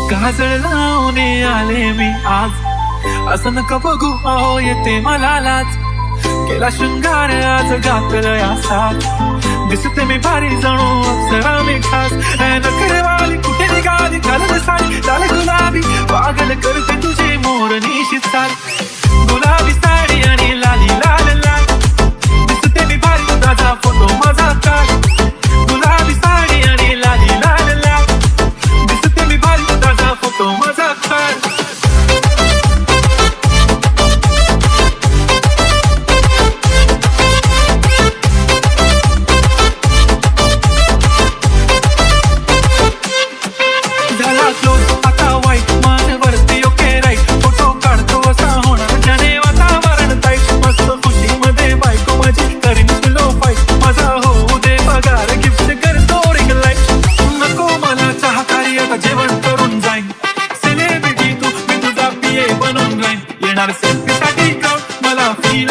काजळ लावून आले मी आज, असं नका बघू अहो येते मला लाज. केला शृंगार आज घातलं यासात, दिसते मी भारी जणू अप्सरा मी खास. नखरेवाली कुठे निघाली घालत साडी लाल गुलाबी, पागल करते तुझे मोरनीशी चाल. गुलाबी साडी आणि लाली लाल लाल, दिसते मी भारी ताजा फोटो माझा काढ. गुलाबी साडी आणि लाली लाल लाल, दिसते मी भारी ताजा फोटो माझा काढ. आता वाईट मान वरती ओके राईट, फोटो काढतो असा होणार ज्याने वातावरण ताईट. मस्त खुशी मध्ये बायको माझी करीन तुलो फाईट, माझा होऊ दे पगार गिफ्ट करतो रिंग लाईट. नको मला चहाकारी आता जेवण करून जाईन, सेलिब्रिटी तू मी तुझा पिये बनून राहीन. येणार सेल्फी साठी क्राऊड मला फील